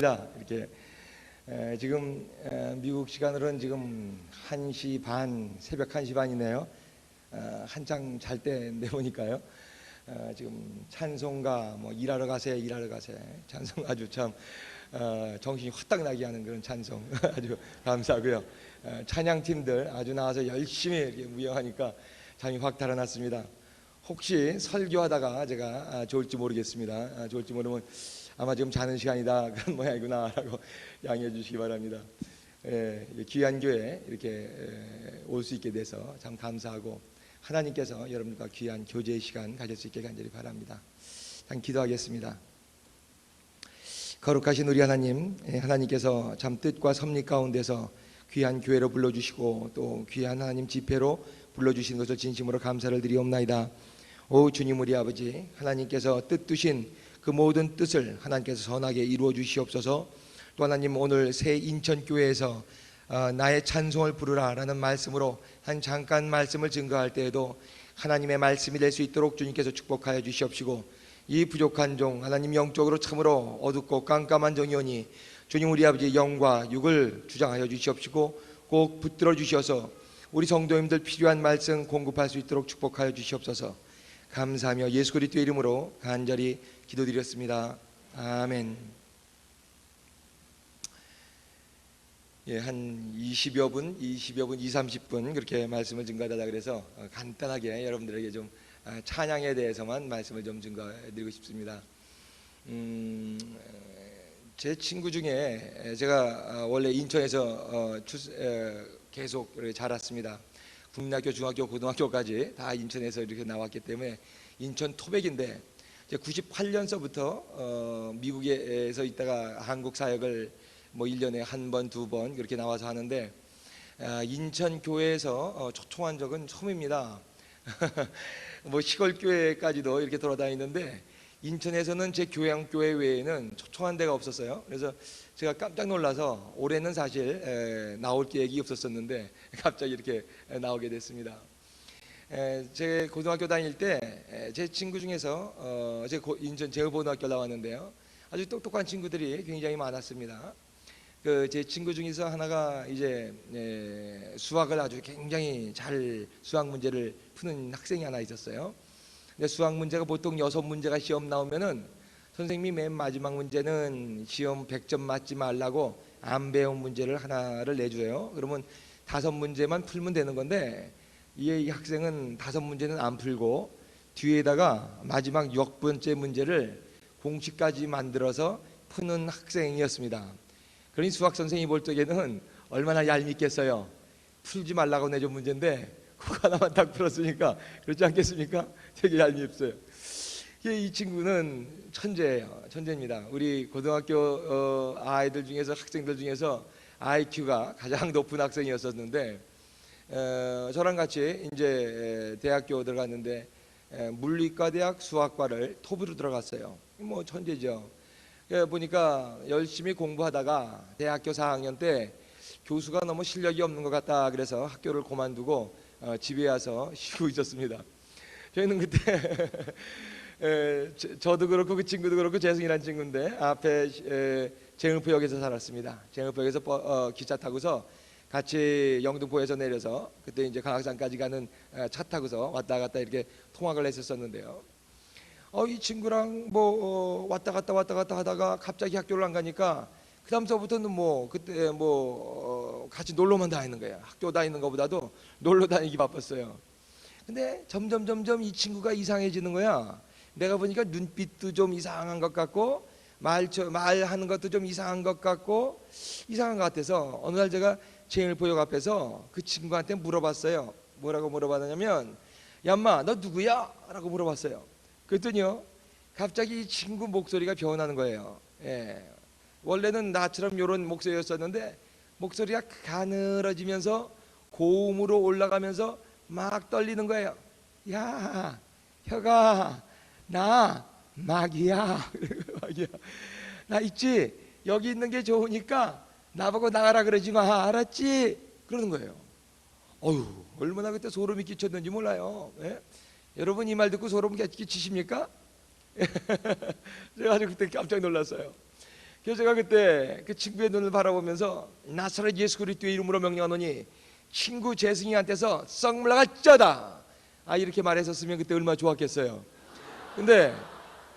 이렇게 지금 미국 시간으로는 지금 1시 반, 새벽 1시 반이네요. 한창 잘 때인데 보니까요. 지금 찬송가 뭐 일하러 가세 찬송 아주 참 정신이 화딱 나게 하는 그런 찬송 아주 감사하고요. 찬양팀들 아주 나와서 열심히 이렇게 무용하니까 잠이 확 달아났습니다. 혹시 설교하다가 제가 좋을지 모르겠습니다. 좋을지 모르면 아마 지금 자는 시간이다 그런 모양이구나라고 양해해 주시기 바랍니다. 귀한 교회 이렇게 올 수 있게 돼서 참 감사하고 하나님께서 여러분과 귀한 교제의 시간 가질 수 있게 간절히 바랍니다. 참 기도하겠습니다. 거룩하신 우리 하나님, 하나님께서 참 뜻과 섭리 가운데서 귀한 교회로 불러주시고 또 귀한 하나님 집회로 불러주신 것을 진심으로 감사를 드리옵나이다. 오 주님, 우리 아버지, 하나님께서 뜻두신 그 모든 뜻을 하나님께서 선하게 이루어 주시옵소서. 또 하나님, 오늘 새 인천교회에서 나의 찬송을 부르라 라는 말씀으로 한 잠깐 말씀을 증거할 때에도 하나님의 말씀이 될 수 있도록 주님께서 축복하여 주시옵시고, 이 부족한 종 하나님 영적으로 참으로 어둡고 깜깜한 종이오니 주님 우리 아버지 영과 육을 주장하여 주시옵시고 꼭 붙들어 주셔서 우리 성도님들 필요한 말씀 공급할 수 있도록 축복하여 주시옵소서. 감사하며 예수 그리스도의 이름으로 간절히 기도드렸습니다. 아멘. 한 20여 분, 30분 그렇게 말씀을 증거하다 그래서 간단하게 여러분들에게 좀 찬양에 대해서만 말씀을 좀 증거해드리고 싶습니다. 제 친구 중에 제가 원래 인천에서 계속 자랐습니다. 국민학교, 중학교, 고등학교까지 다 인천에서 이렇게 나왔기 때문에 인천 토백인데, 98년서부터 미국에서 있다가 한국 사역을 뭐 1년에 한 번, 두 번 그렇게 나와서 하는데, 인천 교회에서 초청한 적은 처음입니다. 뭐 시골 교회까지도 이렇게 돌아다니는데 인천에서는 제 교회 외에는 초청한 데가 없었어요. 그래서 제가 깜짝 놀라서 올해는 사실 나올 계획이 없었었는데 갑자기 이렇게 나오게 됐습니다. 제 고등학교 다닐 때 제 친구 중에서 인천 제후고등학교 나왔는데요, 아주 똑똑한 친구들이 굉장히 많았습니다. 제 친구 중에서 하나가 이제 수학을 아주 굉장히 잘 수학 문제를 푸는 학생이 하나 있었어요. 근데 수학 문제가 보통 6문제가 시험 나오면은 선생님이 맨 마지막 문제는 시험 100점 맞지 말라고 안 배운 문제를 하나를 내줘요. 그러면 5문제만 풀면 되는 건데, 이 학생은 5문제는 안 풀고 뒤에다가 마지막 6번째 문제를 공식까지 만들어서 푸는 학생이었습니다. 그러니 수학 선생님이 볼 적에는 얼마나 얄밉겠어요. 풀지 말라고 내준 문제인데 그거 하나만 딱 풀었으니까, 그렇지 않겠습니까? 되게 얄밉어요. 이 친구는 천재예요. 천재입니다. 우리 고등학교 아이들 중에서, 학생들 중에서 IQ가 가장 높은 학생이었었는데, 저랑 같이 이제 대학교 들어갔는데 물리과대학 수학과를 톱으로 들어갔어요. 뭐 천재죠. 보니까 열심히 공부하다가 대학교 4학년 때 교수가 너무 실력이 없는 것 같다 그래서 학교를 그만두고 집에 와서 쉬고 있었습니다. 저희는 그때 저도 그렇고 그 친구도 그렇고, 재승이라는 친구인데 앞에 제흥포역에서 살았습니다. 제흥포역에서 기차 타고서 같이 영등포에서 내려서 그때 이제 강악산까지 가는 차 타고서 왔다 갔다 이렇게 통학을 했었는데요. 이 친구랑 뭐 왔다 갔다 하다가 갑자기 학교를 안 가니까 그 다음서부터는 뭐 그때 같이 놀러만 다니는 거예요. 학교 다니는 것보다도 놀러 다니기 바빴어요. 근데 점점 이 친구가 이상해지는 거야. 내가 보니까 눈빛도 좀 이상한 것 같고 말하는 것도 좀 이상한 것 같고 이상한 것 같아서 어느 날 제가 제일포역 앞에서 그 친구한테 물어봤어요. 뭐라고 물어봤냐면, 야 인마 너 누구야? 라고 물어봤어요. 그랬더니요, 갑자기 이 친구 목소리가 변하는 거예요. 원래는 나처럼 이런 목소리였었는데 목소리가 가늘어지면서 고음으로 올라가면서 막 떨리는 거예요. 야 혁아, 나 막이야. 막이야. 나 있지? 여기 있는 게 좋으니까 나보고 나가라 그러지 마, 알았지? 그러는 거예요. 어휴, 얼마나 그때 소름이 끼쳤는지 몰라요. 여러분 이 말 듣고 소름 끼치십니까? 제가 아주 그때 깜짝 놀랐어요. 그래서 제가 그때 그 친구의 눈을 바라보면서 나사렛 예수 그리스도의 이름으로 명령하노니 친구 재승이한테서 썩 물러갈지어다, 이렇게 말했었으면 그때 얼마나 좋았겠어요. 근데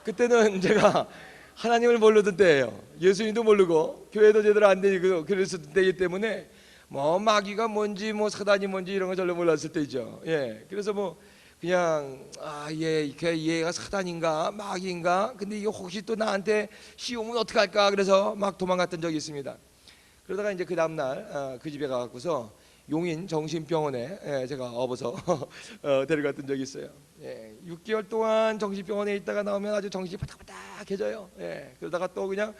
그때는 제가 하나님을 모르던 때예요. 예수님도 모르고 교회도 제대로 안 다니고 그랬을 때이기 때문에 뭐 마귀가 뭔지 뭐 사단이 뭔지 이런 거 전혀 몰랐을 때이죠. 예, 그래서 뭐 그냥 얘가 사단인가 마귀인가, 근데 이거 혹시 또 나한테 씌우면 어떡할까, 그래서 막 도망갔던 적이 있습니다. 그러다가 이제 그 다음날 그 집에 가갖고서 용인 정신병원에 제가 업어서 데려갔던 적이 있어요. 6개월 동안 정신병원에 있다가 나오면 아주 정신이 바닥바닥해져요. 그러다가 또 그냥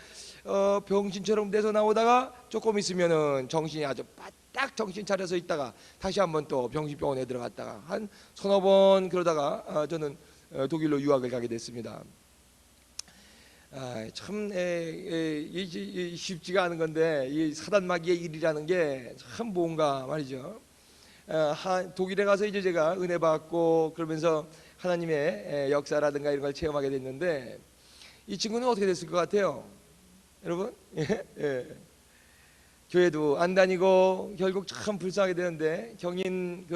병신처럼 돼서 나오다가 조금 있으면은 정신이 아주 바닥 정신 차려서 있다가 다시 한번 또 병신병원에 들어갔다가 한 서너 번 그러다가 저는 독일로 유학을 가게 됐습니다. 참 쉽지가 않은 건데 이 사단 마귀의 일이라는 게 참 뭔가 말이죠. 독일에 가서 이제 제가 은혜 받고 그러면서 하나님의 역사라든가 이런 걸 체험하게 됐는데, 이 친구는 어떻게 됐을 것 같아요, 여러분? 교회도 안 다니고 결국 참 불쌍하게 되는데, 경인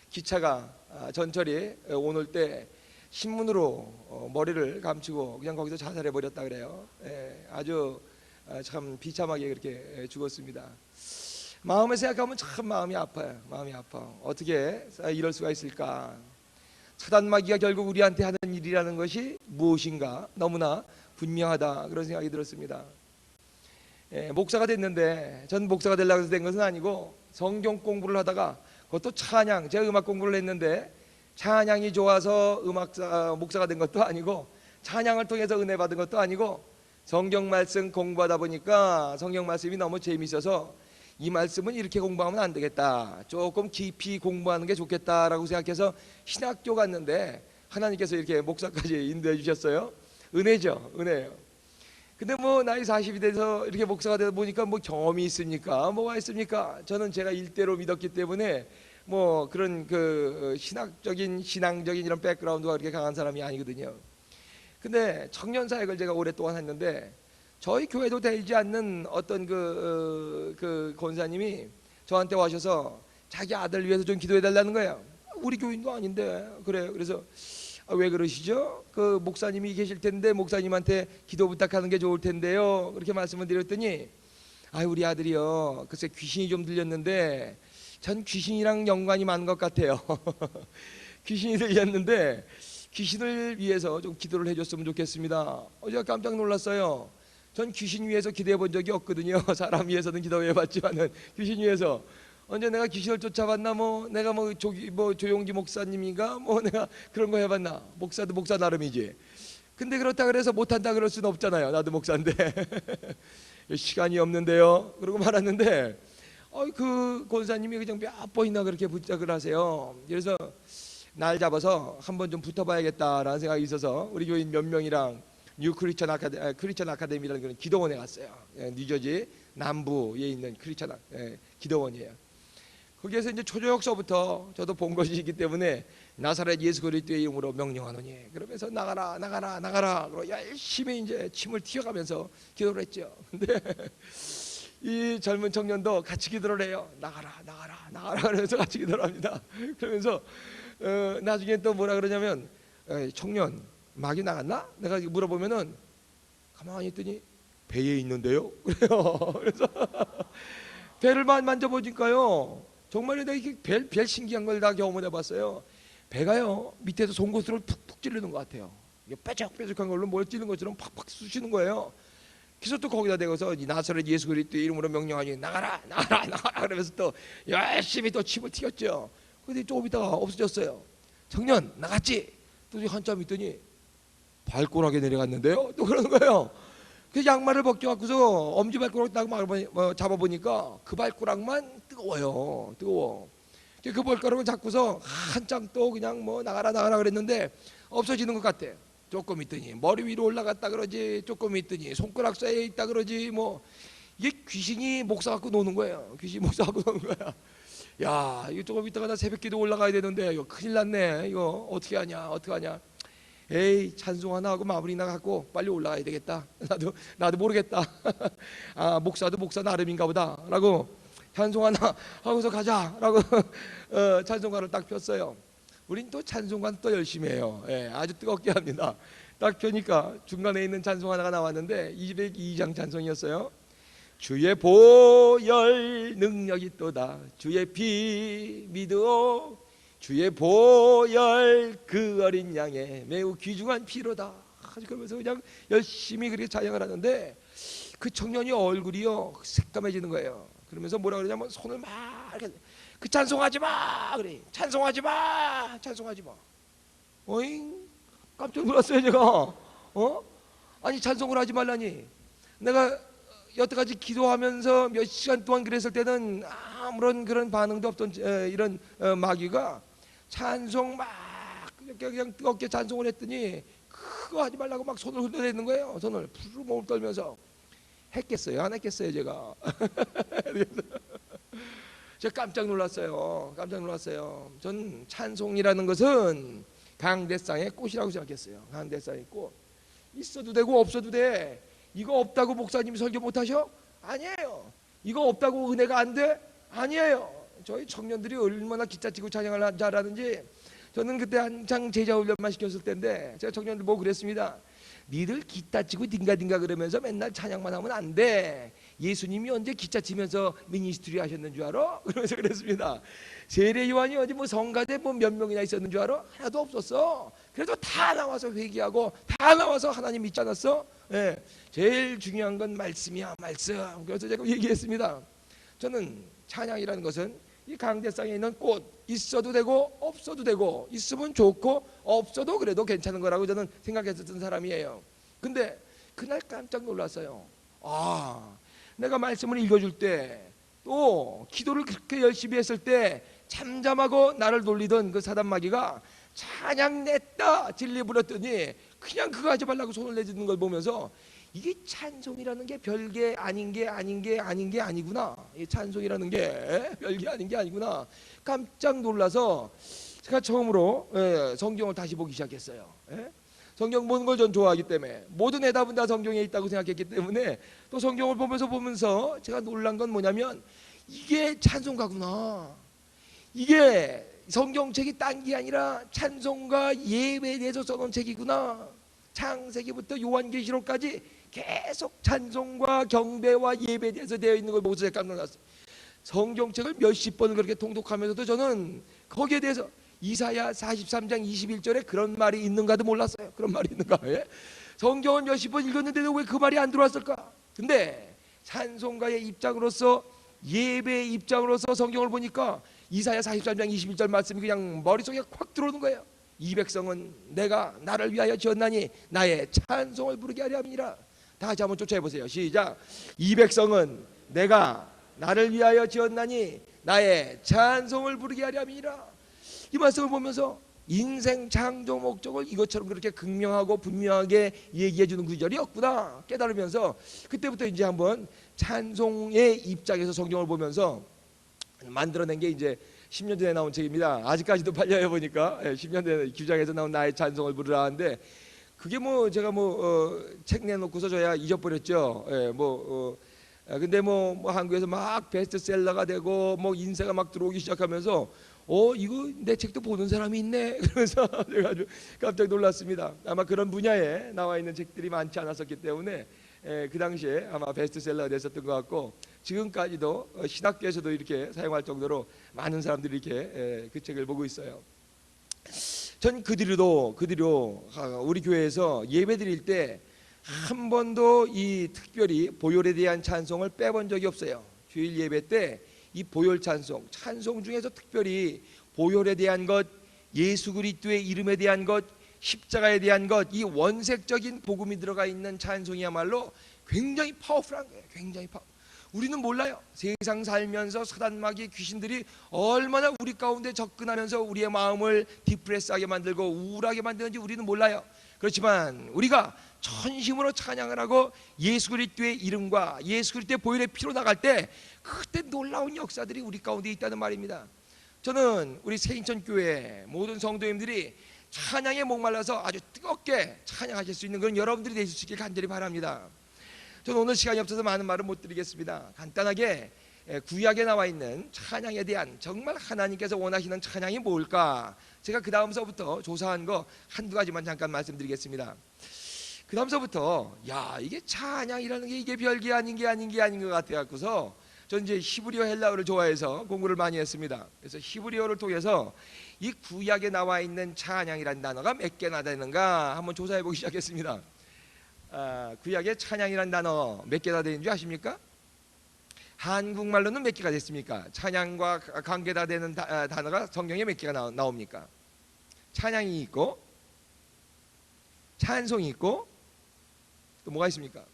기차가 전철이 오늘 때 신문으로 머리를 감추고 그냥 거기서 자살해 버렸다 그래요. 아주 참 비참하게 그렇게 죽었습니다. 마음에 생각하면 참 마음이 아파요. 마음이 아파. 어떻게 이럴 수가 있을까? 사단 마귀가 결국 우리한테 하는 일이라는 것이 무엇인가 너무나 분명하다, 그런 생각이 들었습니다. 목사가 됐는데, 전 목사가 되려고 해서 된 것은 아니고 성경 공부를 하다가, 그것도 찬양, 제가 음악 공부를 했는데 찬양이 좋아서 목사가 된 것도 아니고, 찬양을 통해서 은혜 받은 것도 아니고, 성경 말씀 공부하다 보니까 성경 말씀이 너무 재미있어서 이 말씀은 이렇게 공부하면 안 되겠다, 조금 깊이 공부하는 게 좋겠다라고 생각해서 신학교 갔는데 하나님께서 이렇게 목사까지 인도해 주셨어요. 은혜죠, 은혜예요. 근데 뭐 나이 40이 돼서 이렇게 목사가 되다 보니까 뭐 경험이 있습니까? 뭐가 있습니까? 저는 제가 일대로 믿었기 때문에 뭐 그런 신앙적인 이런 백그라운드가 그렇게 강한 사람이 아니거든요. 근데 청년 사역을 제가 오랫동안 했는데, 저희 교회도 되지 않는 어떤 그 권사님이 저한테 와셔서 자기 아들 위해서 좀 기도해 달라는 거예요. 우리 교인도 아닌데. 그래요. 그래서 왜 그러시죠? 그 목사님이 계실 텐데 목사님한테 기도 부탁하는 게 좋을 텐데요, 그렇게 말씀을 드렸더니, 우리 아들이요, 글쎄 귀신이 좀 들렸는데 전 귀신이랑 연관이 많은 것 같아요. 귀신이 들렸는데 귀신을 위해서 좀 기도를 해줬으면 좋겠습니다. 제가 깜짝 놀랐어요. 전 귀신 위해서 기도해 본 적이 없거든요. 사람 위해서는 기도해 봤지만은 귀신 위해서 언제 내가 귀신을 쫓아봤나? 내가 조용기 목사님인가? 내가 그런 거 해봤나? 목사도 목사 나름이지. 근데 그렇다 그래서 못한다 그럴 수는 없잖아요. 나도 목사인데. 시간이 없는데요, 그러고 말았는데, 그 권사님이 그냥 몇 번이나 그렇게 부탁을 하세요. 그래서 날 잡아서 한번 좀 붙어봐야겠다라는 생각이 있어서 우리 교인 몇 명이랑 뉴 크리스천 아카데미라는 그런 기도원에 갔어요. 뉴저지 남부에 있는 크리스천 기도원이에요. 거기에서 이제 초저역서부터 저도 본 것이기 때문에 나사렛 예수 그리스도의 이름으로 명령하노니, 그러면서 나가라 그러고 열심히 이제 침을 튀어가면서 기도를 했죠. 근데 이 젊은 청년도 같이 기도를 해요. 나가라 그러면서 같이 기도를 합니다. 그러면서 나중에 또 뭐라 그러냐면, 청년 마귀 나갔나? 내가 물어보면은 가만히 있더니 배에 있는데요. 그래요. 그래서 배를 만져보니까요, 정말 내가 이게 별 신기한 걸 다 경험을 해봤어요. 배가요 밑에서 송곳으로 푹푹 찌르는 것 같아요. 이게 뾰족뾰족한 걸로 뭘 찌르는 것처럼 팍팍 쑤시는 거예요. 그래서 또 거기다 대고서 나사렛 예수 그리스도의 이름으로 명령하니 나가라 그러면서 또 열심히 또 침을 튀겼죠. 근데 조금 있다가 없어졌어요. 청년 나갔지? 또 한참 있더니 발가락에 내려갔는데요, 또 그러는 거예요. 그 양말을 벗겨갖고서 엄지발가락 딱 잡아보니까 그 발가락만 뜨거워요. 뜨거워. 그 발가락을 잡고서 한참 또 그냥 나가라 그랬는데 없어지는 것 같아. 조금 있더니 머리 위로 올라갔다 그러지, 조금 있더니 손가락 사이에 있다 그러지. 이게 귀신이 목사 갖고 노는 거예요. 귀신이 목사 갖고 노는 거야. 야, 이거 조금 있다가 나 새벽기도 올라가야 되는데 이거 큰일 났네. 이거 어떻게 하냐. 에이, 찬송 하나 하고 마무리나 갖고 빨리 올라가야 되겠다. 나도 모르겠다. 아, 목사도 목사 나름인가 보다라고 찬송 하나 하고서 가자라고 찬송가를 딱 폈어요. 우린 또 찬송가는 또 열심히 해요. 예, 아주 뜨겁게 합니다. 딱 펴니까 중간에 있는 찬송 하나가 나왔는데 202장 찬송이었어요. 주의 보혈 능력이 또다, 주의 피 믿어, 주의 보혈 그 어린 양의 매우 귀중한 피로다. 그러면서 그냥 열심히 그렇게 찬양을 하는데 그 청년이 얼굴이요 새까매지는 거예요. 그러면서 뭐라 그러냐면 손을 막 이렇게, 그 찬송하지 마 그래, 찬송하지 마, 찬송하지 마. 어잉, 깜짝 놀랐어요 제가. 아니 찬송을 하지 말라니. 내가 여태까지 기도하면서 몇 시간 동안 그랬을 때는 아무런 그런 반응도 없던 이런 마귀가 찬송 막 그냥 뜨겁게 찬송을 했더니 그거 하지 말라고 막 손을 흔들어대는 거예요. 손을 푸르 몸을 떨면서. 했겠어요? 안 했겠어요 제가? 제가 깜짝 놀랐어요. 깜짝 놀랐어요. 전 찬송이라는 것은 강대상의 꽃이라고 생각했어요. 강대상의 꽃. 있어도 되고 없어도 돼. 이거 없다고 목사님이 설교 못하셔? 아니에요. 이거 없다고 은혜가 안 돼? 아니에요. 저희 청년들이 얼마나 기타치고 찬양을 잘하는지. 저는 그때 한창 제자 훈련만 시켰을 때인데 제가 청년들 보고 그랬습니다. 니들 기타 치고 딩가딩가 그러면서 맨날 찬양만 하면 안 돼. 예수님이 언제 기타 치면서 미니스트리 하셨는 줄 알아? 그러면서 그랬습니다. 세례 요한이 어디 뭐 성가대 뭐 몇 명이나 있었는 줄 알아? 하나도 없었어. 그래도 다 나와서 회개하고 다 나와서 하나님 믿지 않았어? 예. 제일 중요한 건 말씀이야, 말씀. 그래서 제가 얘기했습니다. 저는 찬양이라는 것은 이 강대상에 있는 꽃, 있어도 되고 없어도 되고, 있으면 좋고 없어도 그래도 괜찮은 거라고 저는 생각했었던 사람이에요. 근데 그날 깜짝 놀랐어요. 아, 내가 말씀을 읽어줄 때, 또 기도를 그렇게 열심히 했을 때 잠잠하고 나를 놀리던 그 사단 마귀가 찬양 냈다 진리 부렸더니 그냥 그거 하지 말라고 손을 내주는 걸 보면서 이게 찬송이라는 게 별게 아닌 게 아니구나. 이 찬송이라는 게 별게 아닌 게 아니구나. 깜짝 놀라서 제가 처음으로 성경을 다시 보기 시작했어요. 성경 보는 걸 전 좋아하기 때문에, 모든 해답은 다 성경에 있다고 생각했기 때문에 또 성경을 보면서 제가 놀란 건 뭐냐면 이게 찬송가구나. 이게 성경책이 딴 게 아니라 찬송가 예배에 대해서 써놓은 책이구나. 창세기부터 요한계시록까지 계속 찬송과 경배와 예배에 대해서 되어 있는 걸 보고서 제가 깜짝 놀랐어요. 성경책을 몇십 번을 그렇게 통독하면서도 저는 거기에 대해서 이사야 43장 21절에 그런 말이 있는가도 몰랐어요. 그런 말이 있는가. 성경을 몇십 번 읽었는데도 왜 그 말이 안 들어왔을까? 근데 찬송가의 입장으로서, 예배의 입장으로서 성경을 보니까 이사야 43장 21절 말씀이 그냥 머릿속에 콱 들어오는 거예요. 이 백성은 내가 나를 위하여 지었나니 나의 찬송을 부르게 하려 함이니라. 다 같이 한번 쫓아해보세요. 시작. 이 백성은 내가 나를 위하여 지었나니 나의 찬송을 부르게 하려 함이니라. 이 말씀을 보면서 인생 창조 목적을 이것처럼 그렇게 극명하고 분명하게 얘기해 주는 구절이었구나 깨달으면서, 그때부터 이제 한번 찬송의 입장에서 성경을 보면서 만들어낸 게 이제 10년 전에 나온 책입니다. 아직까지도 팔려요. 보니까 10년 전에 규장에서 나온 나의 찬송을 부르라 하는데, 그게 뭐 제가 책 내놓고서 저야 잊어버렸죠. 근데 한국에서 막 베스트셀러가 되고 인세가 막 들어오기 시작하면서 이거 내 책도 보는 사람이 있네 그러면서 제가 아주 깜짝 놀랐습니다. 아마 그런 분야에 나와 있는 책들이 많지 않았었기 때문에 그 당시에 아마 베스트셀러가 됐었던 것 같고, 지금까지도 신학교에서도 이렇게 사용할 정도로 많은 사람들이 이렇게 그 책을 보고 있어요. 전 그 뒤로 우리 교회에서 예배 드릴 때 한 번도 이 특별히 보혈에 대한 찬송을 빼본 적이 없어요. 주일 예배 때 이 보혈 찬송 중에서 특별히 보혈에 대한 것, 예수 그리스도의 이름에 대한 것, 십자가에 대한 것, 이 원색적인 복음이 들어가 있는 찬송이야말로 굉장히 파워풀한 거예요. 굉장히 우리는 몰라요. 세상 살면서 사단 마귀 귀신들이 얼마나 우리 가운데 접근하면서 우리의 마음을 디프레스하게 만들고 우울하게 만드는지 우리는 몰라요. 그렇지만 우리가 전심으로 찬양을 하고 예수 그리스도의 이름과 예수 그리스도의 보혈의 피로 나갈 때 그때 놀라운 역사들이 우리 가운데 있다는 말입니다. 저는 우리 새인천교회 모든 성도님들이 찬양에 목말라서 아주 뜨겁게 찬양하실 수 있는 그런 여러분들이 되실 수 있길 간절히 바랍니다. 저는 오늘 시간이 없어서 많은 말은 못 드리겠습니다. 간단하게 구약에 나와 있는 찬양에 대한 정말 하나님께서 원하시는 찬양이 뭘까, 제가 그 다음서부터 조사한 거 한두 가지만 잠깐 말씀드리겠습니다. 그 다음서부터 이게 찬양이라는 게 이게 별게 아닌 게 아닌 것 같아갖고서 전 이제 히브리어 헬라어를 좋아해서 공부를 많이 했습니다. 그래서 히브리어를 통해서 이 구약에 나와 있는 찬양이라는 단어가 몇 개나 되는가 한번 조사해 보기 시작했습니다. 구약에 찬양이라는 단어 몇 개나 되는 줄 아십니까? 한국말로는 몇 개가 됐습니까? 찬양과 관계다 되는 단어가 성경에 몇 개가 나옵니까? 찬양이 있고, 찬송이 있고, 또 뭐가 있습니까?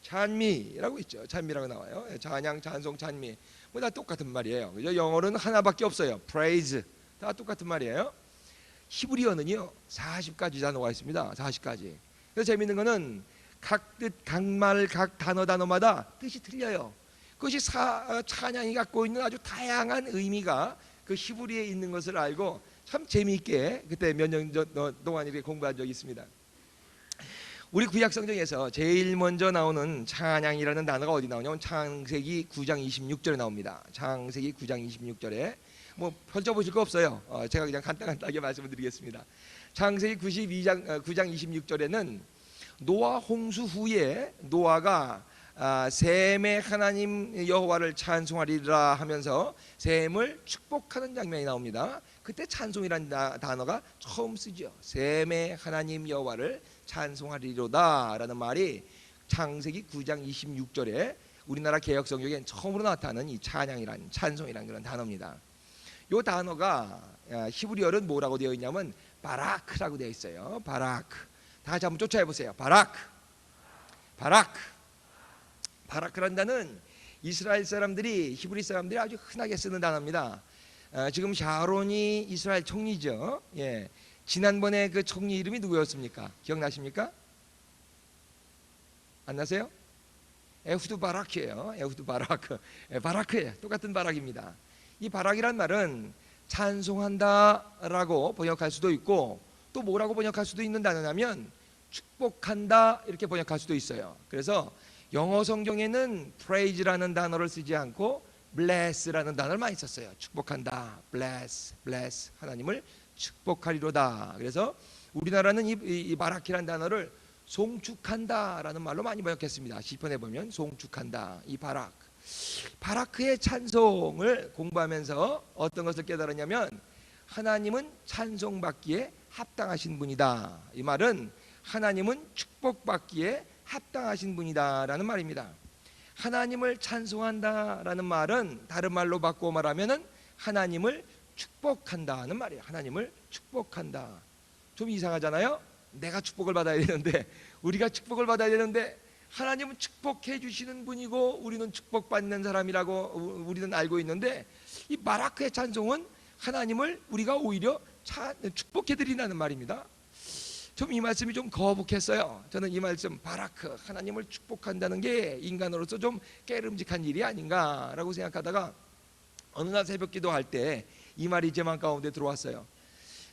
찬미라고 있죠. 찬미라고 나와요. 찬양, 찬송, 찬미 뭐 다 똑같은 말이에요. 그죠? 영어로는 하나밖에 없어요. praise 다 똑같은 말이에요. 히브리어는요 40가지 단어가 있습니다. 40가지. 그래서 재밌는 거는 각 뜻, 각 말, 각 단어마다 뜻이 틀려요. 그것이 찬양이 갖고 있는 아주 다양한 의미가 그 히브리에 있는 것을 알고 참 재미있게 그때 몇 년 동안 이렇게 공부한 적이 있습니다. 우리 구약 성경에서 제일 먼저 나오는 찬양이라는 단어가 어디 나오냐면 창세기 9장 26절에 나옵니다. 창세기 9장 26절에 뭐 펼쳐보실 거 없어요. 제가 그냥 간단하게 말씀을 드리겠습니다. 창세기 9장 26절에는 노아 홍수 후에 노아가 셈의 하나님 여호와를 찬송하리라 하면서 셈을 축복하는 장면이 나옵니다. 그때 찬송이라는 단어가 처음 쓰죠. 셈의 하나님 여호와를 찬송하리로다 라는 말이 창세기 9장 26절에 우리나라 개역성경엔 처음으로 나타나는 이 찬양이란 찬송이라는 그런 단어입니다. 이 단어가 히브리어는 뭐라고 되어 있냐면 바라크라고 되어 있어요. 바라크. 다 같이 한번 쫓아해 보세요. 바라크. 바라크라는 단어는 이스라엘 사람들이, 히브리 사람들이 아주 흔하게 쓰는 단어입니다. 지금 샤론이 이스라엘 총리죠. 예. 지난번에 그 총리 이름이 누구였습니까? 기억나십니까? 안 나세요? 에후드 바락이에요. 에후드 바라크. 바라크예요. 똑같은 바락입니다. 이 바락이란 말은 찬송한다라고 번역할 수도 있고 또 뭐라고 번역할 수도 있는 단어냐면 축복한다 이렇게 번역할 수도 있어요. 그래서 영어 성경에는 praise라는 단어를 쓰지 않고 bless라는 단어를 많이 썼어요. 축복한다, bless, 하나님을 축복하리로다. 그래서 우리나라는 이 바라키라는 단어를 송축한다라는 말로 많이 번역했습니다. 시편에 보면 송축한다, 이 바라크의 찬송을 공부하면서 어떤 것을 깨달았냐면 하나님은 찬송받기에 합당하신 분이다. 이 말은 하나님은 축복받기에 합당하신 분이다라는 말입니다. 하나님을 찬송한다라는 말은 다른 말로 바꾸어 말하면은 하나님을 축복한다는 말이에요. 하나님을 축복한다. 좀 이상하잖아요. 내가 축복을 받아야 되는데, 우리가 축복을 받아야 되는데 하나님은 축복해 주시는 분이고 우리는 축복받는 사람이라고 우리는 알고 있는데, 이 바라크의 찬송은 하나님을 우리가 오히려 축복해 드린다는 말입니다. 좀 이 말씀이 좀 거북했어요. 저는 이 말씀 바라크, 하나님을 축복한다는 게 인간으로서 좀 깨름직한 일이 아닌가라고 생각하다가 어느 날 새벽 기도할 때 이 말이 제 마음 가운데 들어왔어요.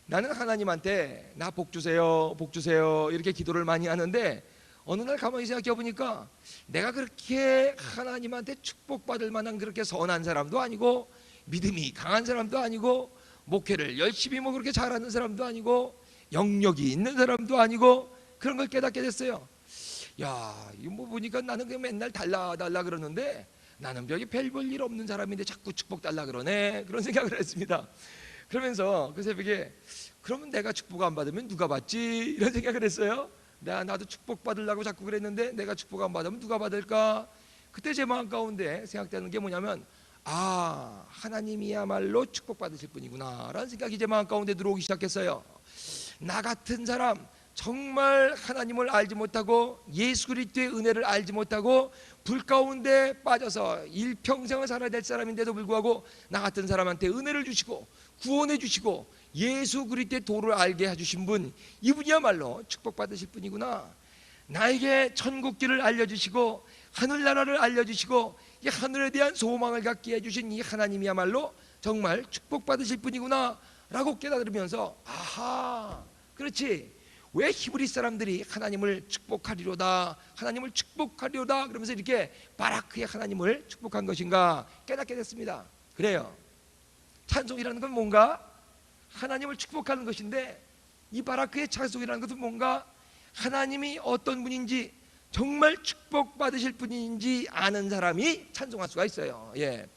나는 하나님한테 나 복 주세요, 복 주세요 이렇게 기도를 많이 하는데 어느 날 가만히 생각해 보니까 내가 그렇게 하나님한테 축복받을 만한 그렇게 선한 사람도 아니고 믿음이 강한 사람도 아니고 목회를 열심히 뭐 그렇게 잘하는 사람도 아니고 영역이 있는 사람도 아니고 그런 걸 깨닫게 됐어요. 야, 이거 뭐 보니까 나는 그냥 맨날 달라 그러는데 나는 별 볼 일 없는 사람인데 자꾸 축복 달라 그러네, 그런 생각을 했습니다. 그러면서 그 새벽에 그러면 내가 축복 안 받으면 누가 받지? 이런 생각을 했어요. 나도 축복 받으려고 자꾸 그랬는데 내가 축복 안 받으면 누가 받을까? 그때 제 마음 가운데 생각되는 게 뭐냐면 하나님이야말로 축복 받으실 분이구나 라는 생각이 제 마음 가운데 들어오기 시작했어요. 나 같은 사람, 정말 하나님을 알지 못하고 예수 그리스도의 은혜를 알지 못하고 불 가운데 빠져서 일평생을 살아야 될 사람인데도 불구하고 나 같은 사람한테 은혜를 주시고 구원해 주시고 예수 그리스도의 도를 알게 해주신 분, 이분이야말로 축복받으실 분이구나. 나에게 천국길을 알려주시고 하늘나라를 알려주시고 이 하늘에 대한 소망을 갖게 해주신 이 하나님이야말로 정말 축복받으실 분이구나 라고 깨달으면서 아하, 그렇지, 왜 히브리 사람들이 하나님을 축복하리로다, 하나님을 축복하리로다 그러면서 이렇게 바라크의 하나님을 축복한 것인가 깨닫게 됐습니다. 그래요, 찬송이라는 건 뭔가 하나님을 축복하는 것인데, 이 바라크의 찬송이라는 것은 뭔가 하나님이 어떤 분인지, 정말 축복받으실 분인지 아는 사람이 찬송할 수가 있어요. 예.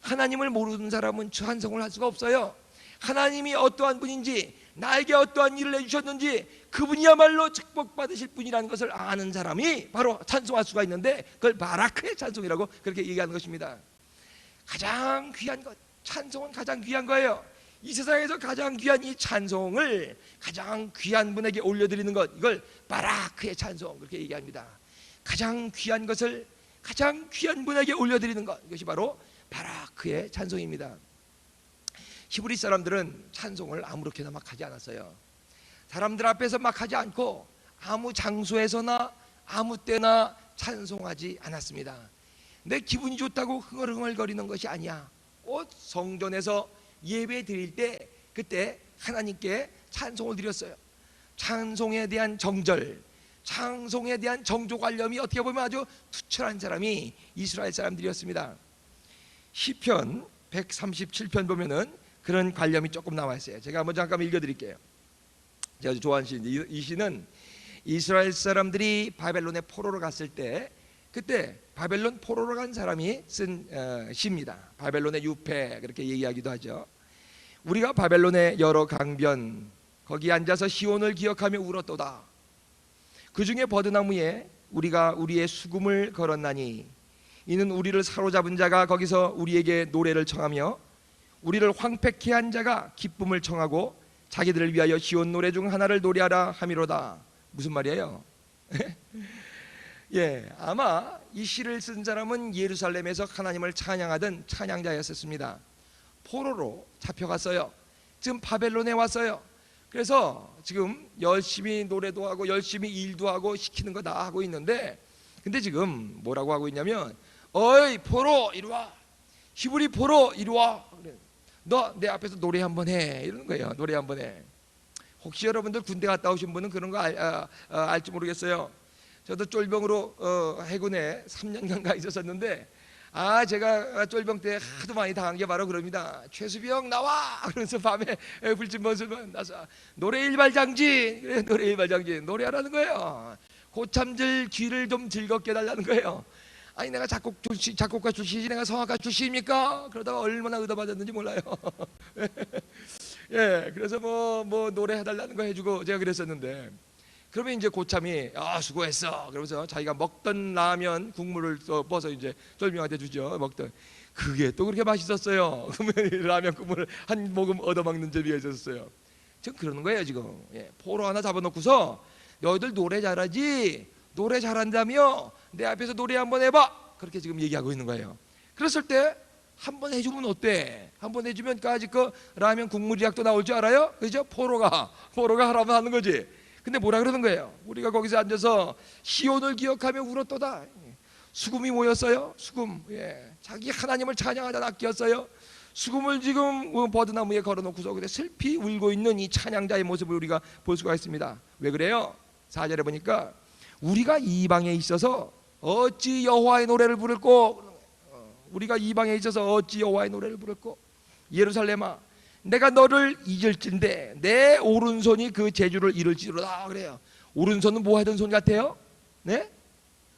하나님을 모르는 사람은 찬송을 할 수가 없어요. 하나님이 어떠한 분인지, 나에게 어떠한 일을 해주셨는지, 그분이야말로 축복받으실 분이라는 것을 아는 사람이 바로 찬송할 수가 있는데, 그걸 바라크의 찬송이라고 그렇게 얘기하는 것입니다. 가장 귀한 것, 찬송은 가장 귀한 거예요. 이 세상에서 가장 귀한 이 찬송을 가장 귀한 분에게 올려드리는 것, 이걸 바라크의 찬송 그렇게 얘기합니다. 가장 귀한 것을 가장 귀한 분에게 올려드리는 것, 이것이 바로 바라크의 찬송입니다. 히브리 사람들은 찬송을 아무렇게나 막 하지 않았어요. 사람들 앞에서 막 하지 않고 아무 장소에서나 아무 때나 찬송하지 않았습니다. 내 기분이 좋다고 흥얼흥얼거리는 것이 아니야. 곧 성전에서 예배 드릴 때 그때 하나님께 찬송을 드렸어요. 찬송에 대한 정절, 찬송에 대한 정조 관념이 어떻게 보면 아주 투철한 사람이 이스라엘 사람들이었습니다. 시편 137편 보면은 그런 관념이 조금 나와 있어요. 제가 한번 잠깐 읽어드릴게요. 제가 아주 좋아하는 시인데, 이 시는 이스라엘 사람들이 바벨론에 포로로 갔을 때, 그때 바벨론 포로로 간 사람이 쓴 시입니다. 바벨론의 유패 그렇게 얘기하기도 하죠. 우리가 바벨론의 여러 강변 거기 앉아서 시온을 기억하며 울었도다. 그 중에 버드나무에 우리가 우리의 수금을 걸었나니, 이는 우리를 사로잡은 자가 거기서 우리에게 노래를 청하며 우리를 황폐케 한 자가 기쁨을 청하고 자기들을 위하여 시온 노래 중 하나를 노래하라 함이로다. 무슨 말이에요? 예, 아마 이 시를 쓴 사람은 예루살렘에서 하나님을 찬양하던 찬양자였었습니다. 포로로 잡혀갔어요. 지금 바벨론에 왔어요. 그래서 지금 열심히 노래도 하고 열심히 일도 하고 시키는 거 다 하고 있는데, 근데 지금 뭐라고 하고 있냐면, 어이 포로 이리 와, 히브리 포로 이리 와, 너 내 앞에서 노래 한번 해, 이러는 거예요. 노래 한번 해. 혹시 여러분들 군대 갔다 오신 분은 그런 거 알지 모르겠어요. 저도 쫄병으로 해군에 3년간 가 있었었는데, 제가 쫄병 때 하도 많이 당한 게 바로 그럽니다. 최수병 나와! 그러면서 밤에 불침번수면 나서 노래 일발장진, 노래 일발장진 노래하라는 거예요. 고참들 귀를 좀 즐겁게 해달라는 거예요. 아니 내가 작곡가 출신이지 내가 성악가 출신입니까? 그러다가 얼마나 의도받았는지 몰라요. 예, 그래서 뭐 노래 해달라는 거 해주고 제가 그랬었는데, 그러면 이제 고참이 수고했어 그러면서 자기가 먹던 라면 국물을 떠서 이제 쫄병한테 주죠. 먹던 그게 또 그렇게 맛있었어요. 그러면 라면 국물을 한 모금 얻어먹는 재미가 있었어요. 지금 그러는 거예요. 지금 포로 하나 잡아놓고서 너희들 노래 잘하지, 노래 잘한다며 내 앞에서 노래 한번 해봐, 그렇게 지금 얘기하고 있는 거예요. 그랬을 때 한번 해주면 어때? 한번 해주면 까짓 거 라면 국물이약도 나올 줄 알아요? 그죠? 포로가 하라면 하는 거지. 근데 뭐라 그러는 거예요? 우리가 거기서 앉아서 시온을 기억하며 울었도다. 수금이 모였어요. 수금. 자기 하나님을 찬양하다 낚였어요. 수금을 지금 버드나무에 걸어놓고서 그래 슬피 울고 있는 이 찬양자의 모습을 우리가 볼 수가 있습니다. 왜 그래요? 4절에 보니까 우리가 이방에 있어서 어찌 여호와의 노래를 부를꼬. 우리가 이방에 있어서 어찌 여호와의 노래를 부를꼬. 예루살렘아, 내가 너를 잊을진데 내 오른손이 그 재주를 이룰지로다. 그래요. 오른손은 뭐 하던 손 같아요? 네?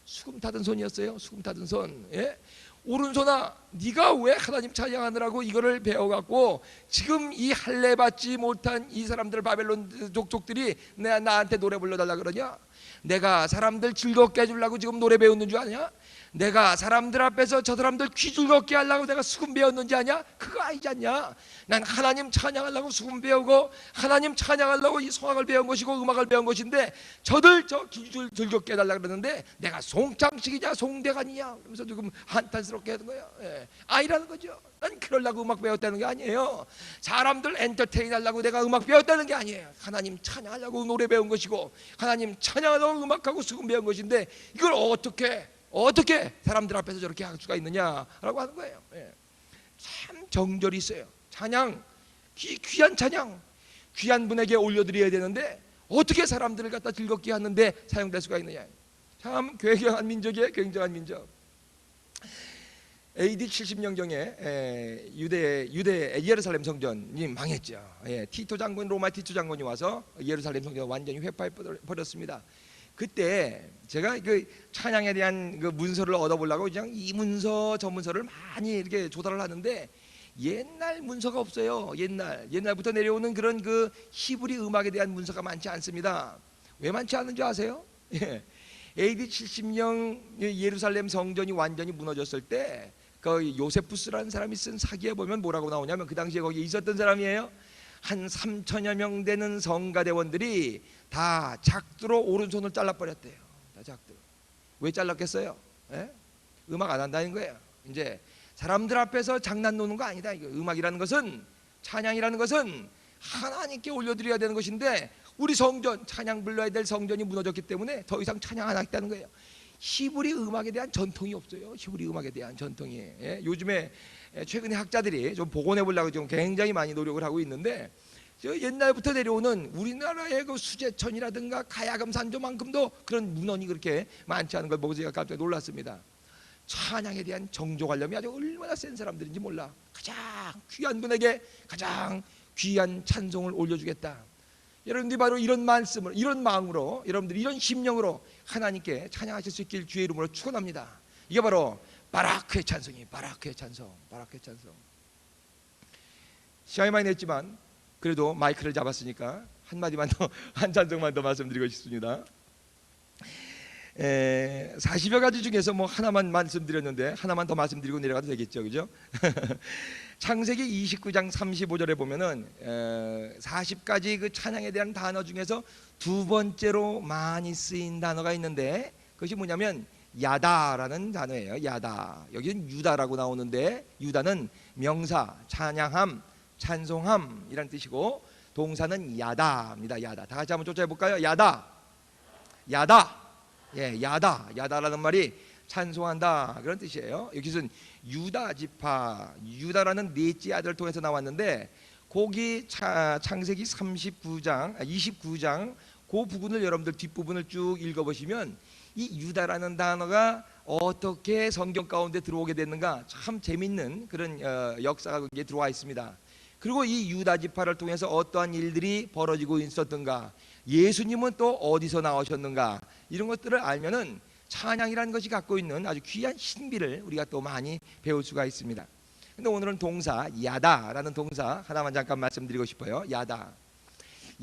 수금 타던 손이었어요. 수금 타던 손. 예? 오른손아, 네가 왜 하나님 찬양하느라고 이거를 배워갖고 지금 이 할례 받지 못한 이 사람들 바벨론 족족들이 나한테 노래 불러달라 그러냐? 내가 사람들 즐겁게 해주려고 지금 노래 배웠는 줄 아냐? 내가 사람들 앞에서 저 사람들 귀 즐겁게 하려고 내가 수금 배웠는지 아냐? 그거 아니지 않냐? 난 하나님 찬양하려고 수금 배우고 하나님 찬양하려고 이 성악을 배운 것이고 음악을 배운 것인데 저들 저 귀 즐겁게 해달라 그러는데 내가 송창식이냐 송대관이냐 그러면서 조금 한탄스럽게 하는 거예요. 아니라는 거죠. 난 그러려고 음악 배웠다는 게 아니에요. 사람들 엔터테인 하려고 내가 음악 배웠다는 게 아니에요. 하나님 찬양하려고 노래 배운 것이고 하나님 찬양하려고 음악하고 수금 배운 것인데 이걸 어떻게 사람들 앞에서 저렇게 할 수가 있느냐라고 하는 거예요. 참 정절이 있어요. 찬양 귀한 찬양, 귀한 분에게 올려드려야 되는데 어떻게 사람들을 갖다 즐겁게 하는데 사용될 수가 있느냐. 참 굉장한 민족이에요. 굉장한 민족. AD 70년경에 유대 예루살렘 성전이 망했죠. 티토 장군, 로마 티토 장군이 와서 예루살렘 성전을 완전히 회파해 버렸습니다. 그때 제가 그 찬양에 대한 그 문서를 얻어보려고 그냥 이 문서 저 문서를 많이 이렇게 조달을 하는데 옛날 문서가 없어요. 옛날부터 내려오는 그런 그 히브리 음악에 대한 문서가 많지 않습니다. 왜 많지 않은 줄 아세요? AD 70년 예루살렘 성전이 완전히 무너졌을 때 그 요세푸스라는 사람이 쓴 사기에 보면 뭐라고 나오냐면 그 당시에 거기 있었던 사람이에요. 한 3천여 명 되는 성가대원들이 다 작두로 오른손을 잘라버렸대요. 다 작두로. 왜 잘랐겠어요? 음악 안 한다는 거예요. 이제 사람들 앞에서 장난 노는 거 아니다. 이거 음악이라는 것은, 찬양이라는 것은 하나님께 올려드려야 되는 것인데 우리 성전, 찬양 불러야 될 성전이 무너졌기 때문에 더 이상 찬양 안 하겠다는 거예요. 히브리 음악에 대한 전통이 없어요. 히브리 음악에 대한 전통이. 요즘에 최근에 학자들이 좀 복원해 보려고 좀 굉장히 많이 노력을 하고 있는데 저 옛날부터 내려오는 우리나라의 그 수제천이라든가 가야금 산조만큼도 그런 문헌이 그렇게 많지 않은 걸 보고 제가 깜짝 놀랐습니다. 찬양에 대한 정조관념이 아주 얼마나 센 사람들인지 몰라. 가장 귀한 분에게 가장 귀한 찬송을 올려주겠다. 여러분들이 바로 이런 말씀을, 이런 마음으로, 여러분들이 이런 심령으로 하나님께 찬양하실 수 있길 주의 이름으로 축원합니다. 이게 바로 바라크의 찬송이에요. 바라크의 찬송, 바라크의 찬송. 시간이 많이 냈지만 그래도 마이크를 잡았으니까 한마디만 더, 한 찬송만 더 말씀드리고 싶습니다. 40여 가지 중에서 뭐 하나만 말씀드렸는데 하나만 더 말씀드리고 내려가도 되겠죠, 그죠? 창세기 29장 35절에 보면은 40가지 그 찬양에 대한 단어 중에서 두 번째로 많이 쓰인 단어가 있는데 그것이 뭐냐면 야다라는 단어예요. 야다. 여기는 유다라고 나오는데 유다는 명사, 찬양함, 찬송함이라는 뜻이고 동사는 야다입니다. 야다. 다 같이 한번 쫓아해 볼까요? 야다. 야다. 야다라는 말이 찬송한다 그런 뜻이에요. 여기서는 유다 지파, 유다라는 넷째 아들을 통해서 나왔는데 거기 창세기 29장 그 부분을 여러분들 뒷부분을 쭉 읽어보시면 이 유다라는 단어가 어떻게 성경 가운데 들어오게 됐는가 참 재밌는 그런 역사가 거기에 들어와 있습니다. 그리고 이 유다 지파를 통해서 어떠한 일들이 벌어지고 있었던가, 예수님은 또 어디서 나오셨는가, 이런 것들을 알면은 찬양이라는 것이 갖고 있는 아주 귀한 신비를 우리가 또 많이 배울 수가 있습니다. 근데 오늘은 동사 야다라는 동사 하나만 잠깐 말씀드리고 싶어요.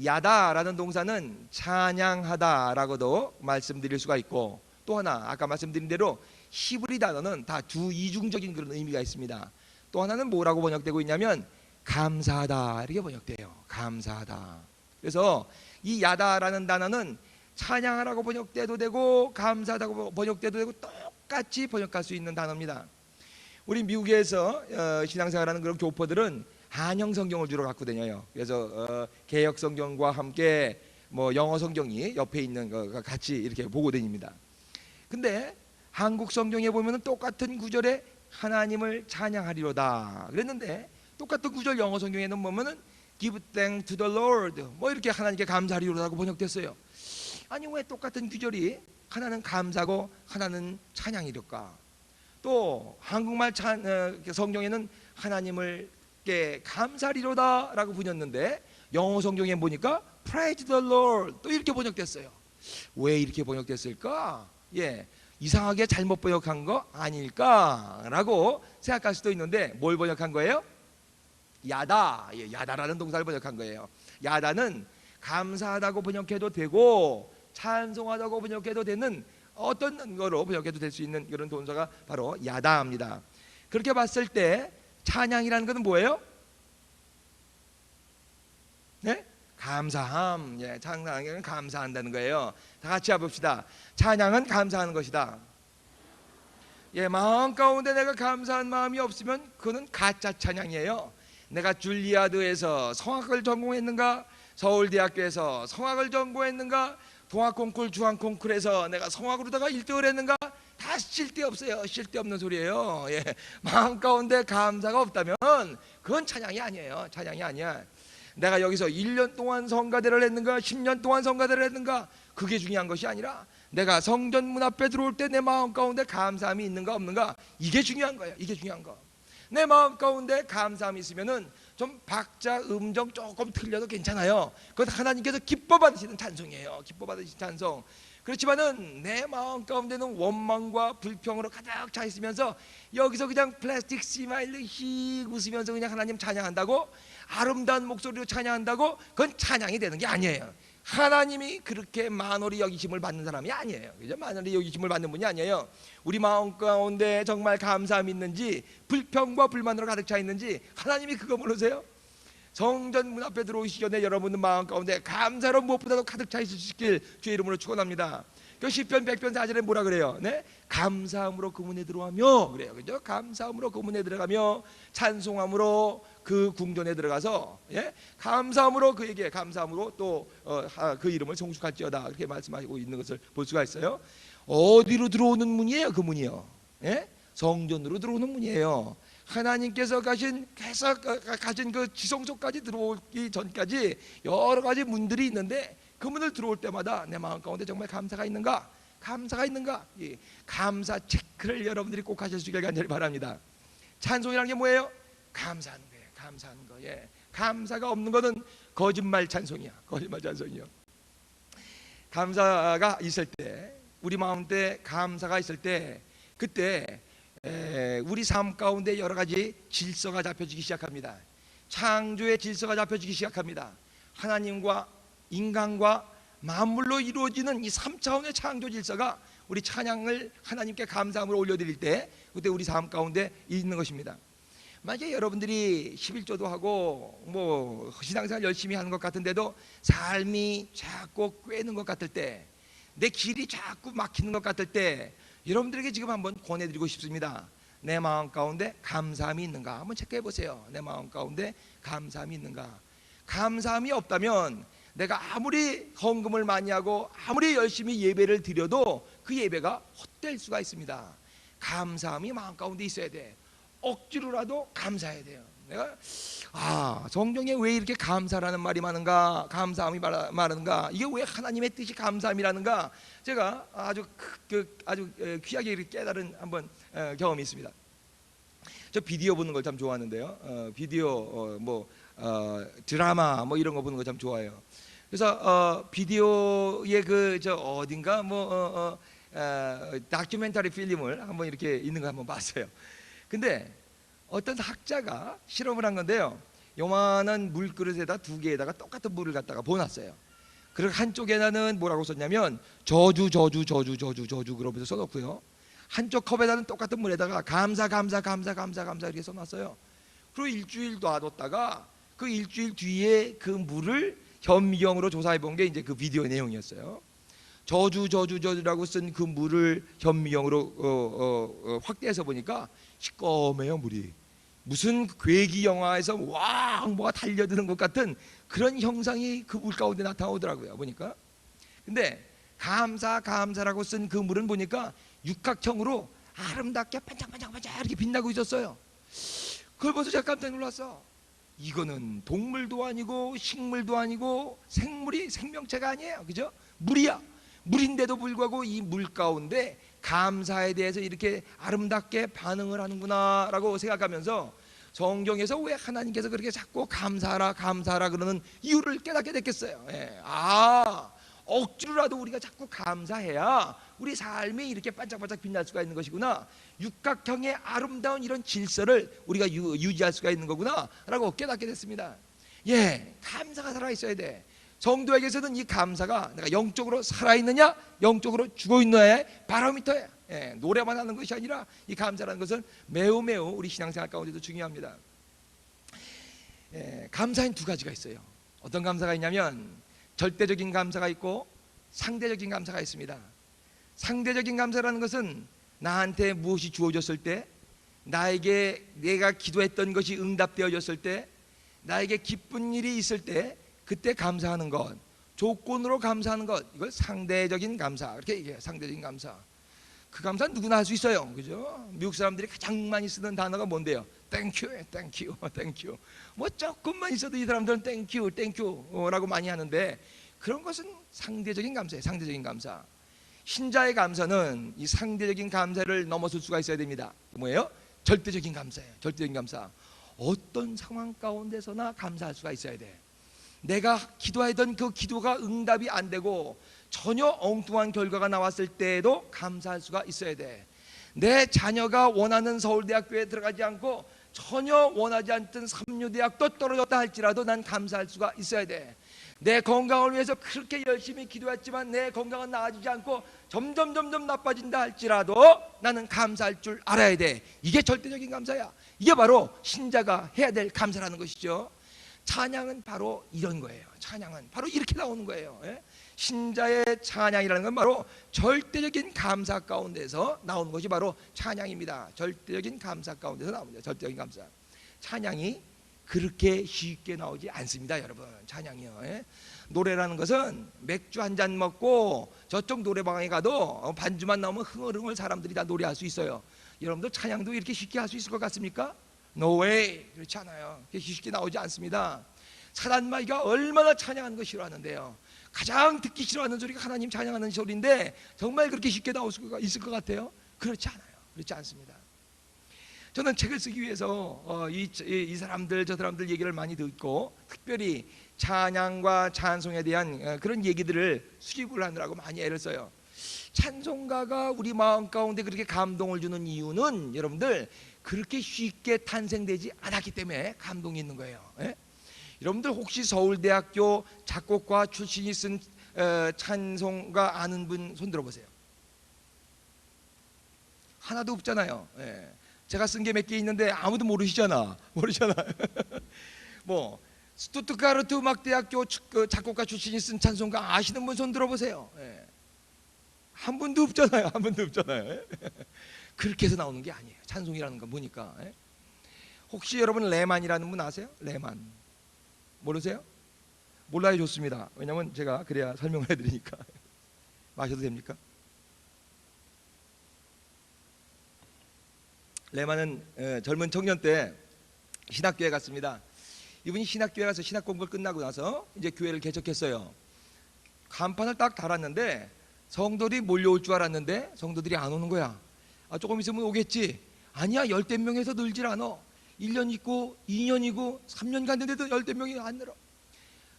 야다라는 동사는 찬양하다라고도 말씀드릴 수가 있고, 또 하나 아까 말씀드린 대로 히브리 단어는 다 두 이중적인 그런 의미가 있습니다. 또 하나는 뭐라고 번역되고 있냐면 감사하다 이렇게 번역돼요. 감사하다. 그래서 이 야다라는 단어는 찬양하라고 번역돼도 되고 감사하다고 번역돼도 되고 똑같이 번역할 수 있는 단어입니다. 우리 미국에서 신앙생활하는 그런 교포들은 한영 성경을 주로 갖고 다녀요. 그래서 개역 성경과 함께 뭐 영어 성경이 옆에 있는 거 같이 이렇게 보고 다닙니다. 근데 한국 성경에 보면은 똑같은 구절에 하나님을 찬양하리로다 그랬는데 똑같은 구절 영어 성경에는 보면은 Give thanks to the Lord 뭐 이렇게 하나님께 감사하리로다고 번역됐어요. 아니 왜 똑같은 구절이 하나는 감사고 하나는 찬양이럴까? 또 한국말 성경에는 하나님을께 감사하리로다라고 번역했는데 영어 성경에 보니까 Praise the Lord 또 이렇게 번역됐어요. 왜 이렇게 번역됐을까? 이상하게 잘못 번역한 거 아닐까라고 생각할 수도 있는데 뭘 번역한 거예요? 야다라는 동사를 번역한 거예요. 야다는 감사하다고 번역해도 되고 찬송하다고 번역해도 되는 어떤 거로 번역해도 될 수 있는 그런 동사가 바로 야다입니다. 그렇게 봤을 때 찬양이라는 것은 뭐예요? 네? 감사함. 찬양은 감사한다는 거예요. 다 같이 해봅시다. 찬양은 감사하는 것이다. 마음 가운데 내가 감사한 마음이 없으면 그거는 가짜 찬양이에요. 내가 줄리아드에서 성악을 전공했는가, 서울대학교에서 성악을 전공했는가, 동학콩쿨, 중앙콩쿨에서 내가 성악으로다가 1등을 했는가, 다 다 쓸데없어요. 쓸데없는 소리예요. 예. 마음 가운데 감사가 없다면 그건 찬양이 아니에요. 찬양이 아니야. 내가 여기서 1년 동안 성가대를 했는가 10년 동안 성가대를 했는가 그게 중요한 것이 아니라 내가 성전 문 앞에 들어올 때 내 마음 가운데 감사함이 있는가 없는가 이게 중요한 거예요. 이게 중요한 거. 내 마음 가운데 감사함이 있으면은 좀 박자 음정 조금 틀려도 괜찮아요. 그건 하나님께서 기뻐 받으시는 찬송이에요. 기뻐 받으시는 찬송. 그렇지만은 내 마음 가운데는 원망과 불평으로 가득 차 있으면서 여기서 그냥 플라스틱 스마일로 씩 웃으면서 그냥 하나님 찬양한다고 아름다운 목소리로 찬양한다고 그건 찬양이 되는 게 아니에요. 하나님이 그렇게 만홀히 여기심을 받는 사람이 아니에요. 그죠? 만홀히 여기심을 받는 분이 아니에요. 우리 마음 가운데 정말 감사함이 있는지 불평과 불만으로 가득 차 있는지 하나님이 그거 모르세요? 성전 문 앞에 들어오시기 전에 여러분의 마음 가운데 감사로 무엇보다도 가득 차 있으시길 주의 이름으로 축원합니다. 그 시편 100편 4절에 뭐라 그래요? 네? 감사함으로 그 문에 들어가며 그래요. 그죠? 감사함으로 그 문에 들어가며 찬송함으로 그 궁전에 들어가서 예? 감사함으로 그에게 감사함으로 또 그 이름을 성축할지어다 그렇게 말씀하시고 있는 것을 볼 수가 있어요. 어디로 들어오는 문이에요? 그 문이요. 예? 성전으로 들어오는 문이에요. 하나님께서 가진 그 지성소까지 들어오기 전까지 여러 가지 문들이 있는데 그 문을 들어올 때마다 내 마음 가운데 정말 감사가 있는가? 감사가 있는가? 예. 감사 체크를 여러분들이 꼭 하실 수 있길 간절히 바랍니다. 찬송이라는 게 뭐예요? 감사하는 거예요. 감사하는 거. 예. 감사가 없는 것은 거짓말 찬송이야. 거짓말 찬송이요. 감사가 있을 때, 우리 마음에 감사가 있을 때, 그때 우리 삶 가운데 여러 가지 질서가 잡혀지기 시작합니다. 창조의 질서가 잡혀지기 시작합니다. 하나님과 인간과 만물로 이루어지는 이 3차원의 창조 질서가 우리 찬양을 하나님께 감사함으로 올려드릴 때 그때 우리 삶 가운데 있는 것입니다. 만약에 여러분들이 11조도 하고 뭐 신앙생활 열심히 하는 것 같은데도 삶이 자꾸 꿰는 것 같을 때, 내 길이 자꾸 막히는 것 같을 때 여러분들에게 지금 한번 권해드리고 싶습니다. 내 마음 가운데 감사함이 있는가 한번 체크해 보세요. 내 마음 가운데 감사함이 있는가. 감사함이 없다면 내가 아무리 헌금을 많이 하고 아무리 열심히 예배를 드려도 그 예배가 헛될 수가 있습니다. 감사함이 마음 가운데 있어야 돼. 억지로라도 감사해야 돼요. 내가 성경에 왜 이렇게 감사라는 말이 많은가, 감사함이 많은가, 이게 왜 하나님의 뜻이 감사함이라는가, 제가 아주 귀하게 이렇게 깨달은 한번 경험이 있습니다. 저 비디오 보는 걸 참 좋아하는데요. 비디오 드라마 뭐 이런 거 보는 거 참 좋아해요. 그래서 비디오에 어딘가 다큐멘터리 필름을 한번 이렇게 있는 거 한번 봤어요. 근데 어떤 학자가 실험을 한 건데요. 요만한 물그릇에다 2개에다가 똑같은 물을 갖다가 부어놨어요. 그리고 한쪽에는 뭐라고 썼냐면 저주 그러면서 써놓고요. 한쪽 컵에다는 똑같은 물에다가 감사 이렇게 써놨어요. 그리고 일주일 놔뒀다가 그 일주일 뒤에 그 물을 현미경으로 조사해 본 게 이제 그 비디오 내용이었어요. 저주라고 쓴 그 물을 현미경으로 확대해서 보니까 시꺼매요. 물이 무슨 괴기 영화에서 뭐가 달려드는 것 같은 그런 형상이 그 물 가운데 나타나오더라고요. 보니까. 근데 감사라고 쓴 그 물은 보니까 육각형으로 아름답게 반짝반짝 이렇게 빛나고 있었어요. 그걸 보면서 제가 깜짝 놀랐어. 이거는 동물도 아니고 식물도 아니고 생명체가 아니에요. 그죠? 물이야. 물인데도 불구하고 이 물 가운데 감사에 대해서 이렇게 아름답게 반응을 하는구나 라고 생각하면서 성경에서 왜 하나님께서 그렇게 자꾸 감사하라 그러는 이유를 깨닫게 됐겠어요. 예. 억지로라도 우리가 자꾸 감사해야 우리 삶이 이렇게 반짝반짝 빛날 수가 있는 것이구나, 육각형의 아름다운 이런 질서를 우리가 유지할 수가 있는 거구나 라고 깨닫게 됐습니다. 예, 감사가 살아있어야 돼. 성도에게서는 이 감사가 내가 영적으로 살아있느냐 영적으로 죽어있느냐의 바로미터예요. 예, 노래만 하는 것이 아니라 이 감사라는 것은 매우 우리 신앙생활 가운데도 중요합니다. 예, 감사엔 2가지가 있어요. 어떤 감사가 있냐면 절대적인 감사가 있고 상대적인 감사가 있습니다. 상대적인 감사라는 것은 나한테 무엇이 주어졌을 때, 나에게 내가 기도했던 것이 응답되어졌을 때, 나에게 기쁜 일이 있을 때 그때 감사하는 것, 조건으로 감사하는 것, 이걸 상대적인 감사, 이렇게 얘기해요. 상대적인 감사. 그 감사는 누구나 할 수 있어요. 그죠? 미국 사람들이 가장 많이 쓰는 단어가 뭔데요? 땡큐, 땡큐, 땡큐. 뭐 조금만 있어도 이 사람들은 땡큐, 땡큐라고 많이 하는데, 그런 것은 상대적인 감사예요. 상대적인 감사. 신자의 감사는 이 상대적인 감사를 넘어설 수가 있어야 됩니다. 뭐예요? 절대적인 감사예요. 절대적인 감사. 어떤 상황 가운데서나 감사할 수가 있어야 돼. 내가 기도하던 그 기도가 응답이 안 되고 전혀 엉뚱한 결과가 나왔을 때에도 감사할 수가 있어야 돼. 내 자녀가 원하는 서울대학교에 들어가지 않고 전혀 원하지 않던 삼류대학도 떨어졌다 할지라도 난 감사할 수가 있어야 돼. 내 건강을 위해서 그렇게 열심히 기도했지만 내 건강은 나아지지 않고 점점 나빠진다 할지라도 나는 감사할 줄 알아야 돼. 이게 절대적인 감사야. 이게 바로 신자가 해야 될 감사라는 것이죠. 찬양은 바로 이런 거예요. 찬양은 바로 이렇게 나오는 거예요. 신자의 찬양이라는 건 바로 절대적인 감사 가운데서 나오는 것이 바로 찬양입니다. 절대적인 감사 가운데서 나옵니다. 절대적인 감사. 찬양이 그렇게 쉽게 나오지 않습니다, 여러분. 찬양이요. 노래라는 것은 맥주 한 잔 먹고 저쪽 노래방에 가도 반주만 나오면 흥얼흥얼 사람들이 다 노래할 수 있어요. 여러분들 찬양도 이렇게 쉽게 할 수 있을 것 같습니까? No way. 그렇지 않아요. 쉽게 나오지 않습니다. 사단마귀가 얼마나 찬양하는 거 싫어하는데요. 가장 듣기 싫어하는 소리가 하나님 찬양하는 소리인데 정말 그렇게 쉽게 나올 수가 있을 것 같아요? 그렇지 않아요. 그렇지 않습니다. 저는 책을 쓰기 위해서 이 사람들 저 사람들 얘기를 많이 듣고 특별히 찬양과 찬송에 대한 그런 얘기들을 수집을 하느라고 많이 애를 써요. 찬송가가 우리 마음 가운데 그렇게 감동을 주는 이유는 여러분들 그렇게 쉽게 탄생되지 않았기 때문에 감동이 있는 거예요. 여러분들 혹시 서울대학교 작곡가 출신이 쓴 찬송가 아는 분 손 들어보세요. 하나도 없잖아요. 제가 쓴 게 몇 개 있는데 아무도 모르시잖아. 뭐 스투트가르트 음악대학교 작곡가 출신이 쓴 찬송가 아시는 분 손 들어보세요. 한 분도 없잖아요. 한 분도 없잖아요. 그렇게 해서 나오는 게 아니에요. 찬송이라는 건 뭐니까. 혹시 여러분 레만이라는 분 아세요? 레만 모르세요? 몰라요. 좋습니다. 왜냐면 제가 그래야 설명을 해드리니까. 마셔도 됩니까? 레만은 젊은 청년 때 신학교에 갔습니다. 이분이 신학교에 가서 신학 공부를 끝나고 나서 이제 교회를 개척했어요. 간판을 딱 달았는데 성도들이 몰려올 줄 알았는데 성도들이 안 오는 거야. 조금 있으면 오겠지. 아니야, 10대 명에서 늘질 않아. 1년 있고 2년이고 3년 갔는데도 10대 명이 안 늘어.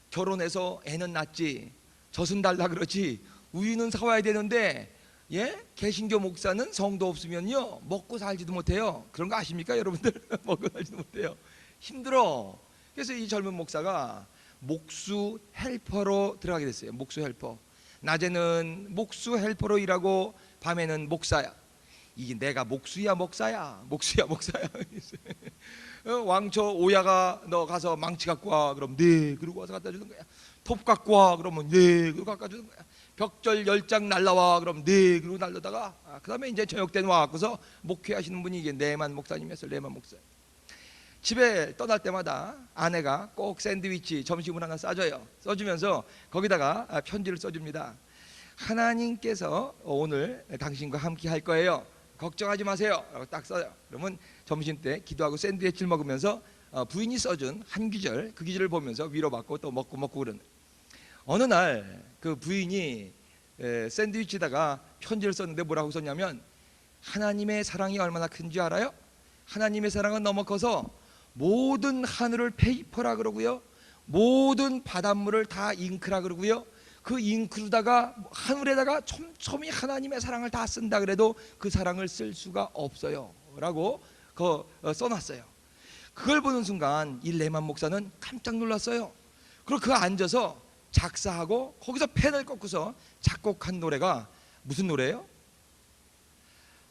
결혼해서 애는 낳지, 젖은 달라 그러지, 우유는 사와야 되는데 개신교 목사는 성도 없으면요 먹고 살지도 못해요. 그런 거 아십니까 여러분들? 먹고 살지도 못해요. 힘들어. 그래서 이 젊은 목사가 목수 헬퍼로 들어가게 됐어요. 목수 헬퍼. 낮에는 목수 헬퍼로 일하고 밤에는 목사야. 이게 내가 목수야 목사야 왕초 오야가 너 가서 망치 갖고 와. 그럼 네. 그러고 와서 갖다 주는 거야. 톱 갖고 와. 그러면 네. 그러고 갖다 주는 거야. 벽절 10장 날라와. 그럼 네. 그러고 날라다가 그 다음에 이제 저녁 때 와서 목회하시는 분이 이게 레만 목사님이었어요. 레만 목사. 집에 떠날 때마다 아내가 꼭 샌드위치 점심을 하나 싸줘요. 써주면서 거기다가 편지를 써줍니다. 하나님께서 오늘 당신과 함께 할 거예요. 걱정하지 마세요. 라고 딱 써요. 그러면 점심 때 기도하고 샌드위치를 먹으면서 부인이 써준 한 구절, 그 구절을 보면서 위로받고 또 먹고 그러는. 어느 날 그 부인이 샌드위치에다가 편지를 썼는데 뭐라고 썼냐면 하나님의 사랑이 얼마나 큰지 알아요? 하나님의 사랑은 너무 커서 모든 하늘을 페이퍼라 그러고요, 모든 바닷물을 다 잉크라 그러고요, 그 잉크로다가 하늘에다가 촘촘히 하나님의 사랑을 다 쓴다 그래도 그 사랑을 쓸 수가 없어요 라고 써놨어요. 그걸 보는 순간 이 레만 목사는 깜짝 놀랐어요. 그리고 그 앉아서 작사하고 거기서 펜을 꺾고서 작곡한 노래가 무슨 노래예요?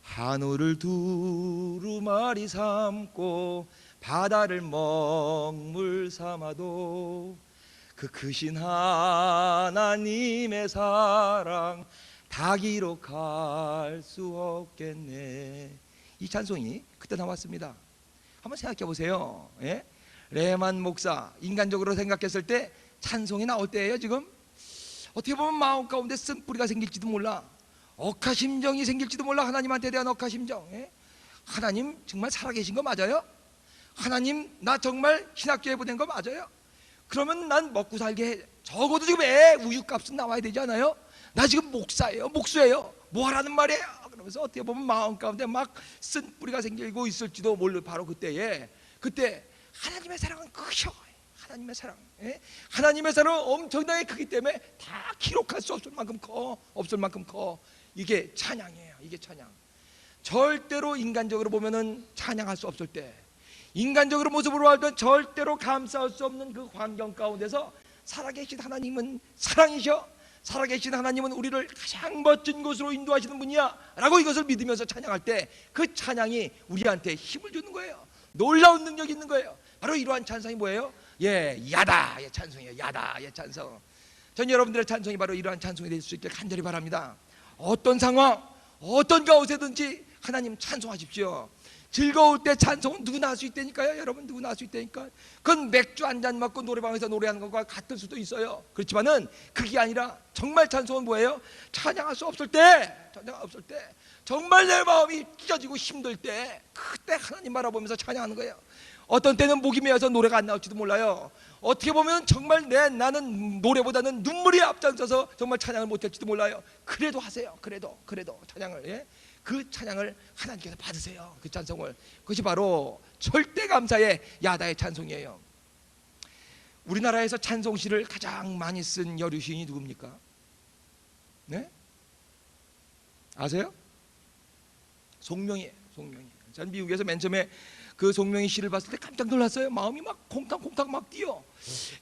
하늘을 두루마리 삼고 바다를 먹물 삼아도 그 크신 하나님의 사랑 다 기록할 수 없겠네. 이 찬송이 그때 나왔습니다. 한번 생각해 보세요. 레만 목사 인간적으로 생각했을 때 찬송이 나올 때예요. 지금 어떻게 보면 마음 가운데 쓴뿌리가 생길지도 몰라. 억하심정이 생길지도 몰라. 하나님한테 대한 억하심정. 하나님 정말 살아계신 거 맞아요? 하나님 나 정말 신학교에 보낸 거 맞아요? 그러면 난 먹고 살게 해. 적어도 지금 애 우유값은 나와야 되지 않아요? 나 지금 목사예요, 목수예요. 뭐 하라는 말이에요? 그러면서 어떻게 보면 마음 가운데 막 쓴 뿌리가 생기고 있을지도 모르. 바로 그때 하나님의 사랑은 크셔. 하나님의 사랑, 하나님의 사랑은 엄청나게 크기 때문에 다 기록할 수 없을 만큼 커, 없을 만큼 커. 이게 찬양이에요. 이게 찬양. 절대로 인간적으로 보면은 찬양할 수 없을 때, 인간적으로 모습으로 알던 절대로 감싸울 수 없는 그 환경 가운데서 살아계신 하나님은 사랑이셔. 살아계신 하나님은 우리를 가장 멋진 곳으로 인도하시는 분이야 라고 이것을 믿으면서 찬양할 때 그 찬양이 우리한테 힘을 주는 거예요. 놀라운 능력이 있는 거예요. 바로 이러한 찬송이 뭐예요? 야다의 찬송이에요. 야다의 찬송. 전 여러분들의 찬송이 바로 이러한 찬송이 될 수 있길 간절히 바랍니다. 어떤 상황, 어떤 가운데든지 하나님 찬송하십시오. 즐거울 때 찬송은 누구나 할 수 있다니까요. 여러분, 누구나 할 수 있다니까. 그건 맥주 한 잔 먹고 노래방에서 노래하는 것과 같을 수도 있어요. 그렇지만은 그게 아니라 정말 찬송은 뭐예요? 찬양할 수 없을 때, 찬양할 수 없을 때, 정말 내 마음이 찢어지고 힘들 때, 그때 하나님 바라보면서 찬양하는 거예요. 어떤 때는 목이 메어서 노래가 안 나올지도 몰라요. 어떻게 보면 정말 나는 노래보다는 눈물이 앞장서서 정말 찬양을 못할지도 몰라요. 그래도 하세요. 그래도 찬양을, 그 찬양을 하나님께서 받으세요. 그 찬송을. 그것이 바로 절대 감사의 야다의 찬송이에요. 우리나라에서 찬송시를 가장 많이 쓴 여류 시인이 누굽니까? 네? 아세요? 송명이에요. 송명이. 전 미국에서 맨 처음에 그 송명이 시를 봤을 때 깜짝 놀랐어요. 마음이 막 콩탕콩탕 막 뛰어.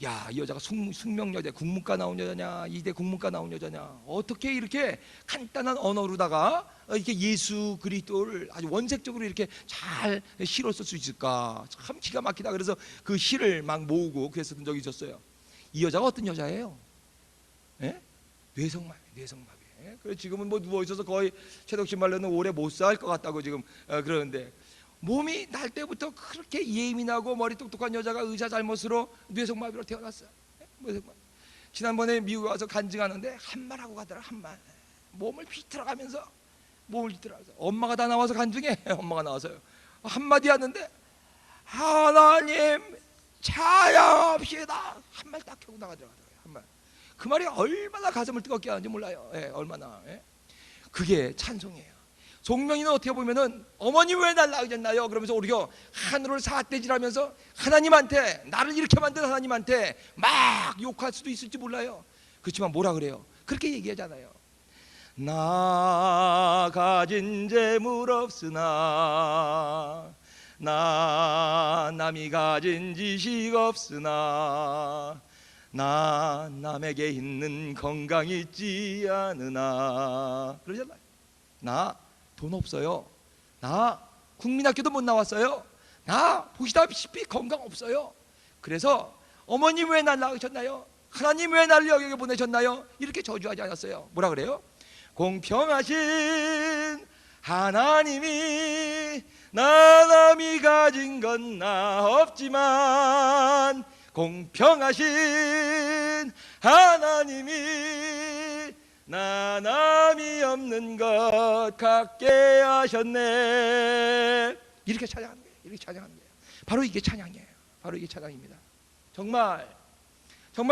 야, 이 여자가 숙명 여자, 국문과 나온 여자냐, 이대 국문과 나온 여자냐, 어떻게 이렇게 간단한 언어로다가 이렇게 예수 그리스도를 아주 원색적으로 이렇게 잘 시로 쓸 수 있을까? 참 기가 막히다. 그래서 그 시를 막 모으고 그랬었던 적이 있었어요. 이 여자가 어떤 여자예요? 뇌성마비. 그래서 지금은 뭐 누워 있어서 거의 최덕 씨 말로는 오래 못 살 것 같다고 지금 그러는데, 몸이 날 때부터 그렇게 예민하고 머리 똑똑한 여자가 의사 잘못으로 뇌성마비로 태어났어요. 뇌성마비. 지난번에 미국 와서 간증하는데 한말하고 가더라. 한말. 몸을 비틀어가면서 엄마가 다 나와서 간증해. 엄마가 나와서요. 한마디 하는데 하나님 찬양합시다. 한말 딱 켜고 나가더라고요. 한말. 그 말이 얼마나 가슴을 뜨겁게 하는지 몰라요. 얼마나. 그게 찬송이에요. 송명이는 어떻게 보면은 어머님 왜 날 낳으셨나요? 그러면서 오히려 하늘을 삿대질하면서 하나님한테, 나를 이렇게 만든 하나님한테 막 욕할 수도 있을지 몰라요. 그렇지만 뭐라 그래요? 그렇게 얘기하잖아요. 나 가진 재물 없으나, 나 남이 가진 지식 없으나, 나 남에게 있는 건강 있지 않으나, 그러잖아요. 나 돈 없어요. 나 국민학교도 못 나왔어요. 나 보시다시피 건강 없어요. 그래서 어머님 왜 날 낳으셨나요? 하나님 왜 나를 여기에 보내셨나요? 이렇게 저주하지 않았어요. 뭐라 그래요? 공평하신 하나님이 나 남이 가진 건 나 없지만, 공평하신 하나님이 나 남이 없는 것 갖게 하셨네. 이렇게 찬양하는 거예요. 이렇게 찬양하는 거예요. 바로 이게 찬양이에요. 바로 이게 찬양입니다. 정말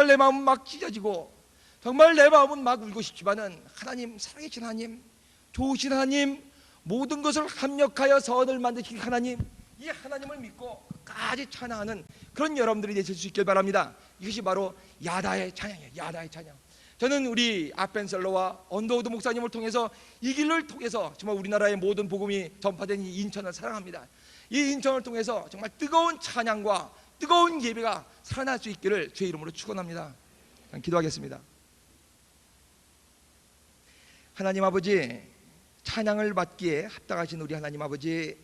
내 마음은 막 찢어지고, 정말 내 마음은 막 울고 싶지만은 하나님, 살아계신 하나님, 좋으신 하나님, 모든 것을 합력하여 선을 만드신 하나님, 이 하나님을 믿고 끝까지 찬양하는 그런 여러분들이 되실 수 있길 바랍니다. 이것이 바로 야다의 찬양이에요. 야다의 찬양. 저는 우리 아펜셀러와 언더우드 목사님을 통해서, 이 길을 통해서 정말 우리나라의 모든 복음이 전파된 이 인천을 사랑합니다. 이 인천을 통해서 정말 뜨거운 찬양과 뜨거운 예배가 살아날 수 있기를 주의 이름으로 축원합니다. 기도하겠습니다. 하나님 아버지, 찬양을 받기에 합당하신 우리 하나님 아버지,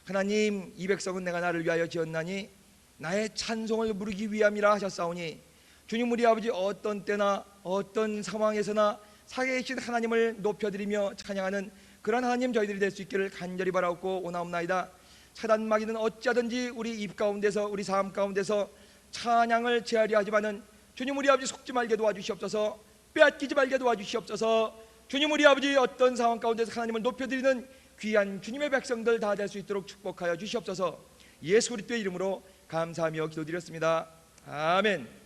하나님, 이 백성은 내가 나를 위하여 지었나니 나의 찬송을 부르기 위함이라 하셨사오니, 주님, 우리 아버지 어떤 때나 어떤 상황에서나 살아계신 하나님을 높여드리며 찬양하는 그런 하나님 저희들이 될 수 있기를 간절히 바라옵고 원하옵나이다. 차단 마귀는 어찌하든지 우리 입 가운데서, 우리 삶 가운데서 찬양을 제하려 하지만은 주님, 우리 아버지 속지 말게 도와주시옵소서. 빼앗기지 말게 도와주시옵소서. 주님 우리 아버지 어떤 상황 가운데서 하나님을 높여드리는 귀한 주님의 백성들 다 될 수 있도록 축복하여 주시옵소서. 예수 그리스도의 이름으로 감사하며 기도드렸습니다. 아멘.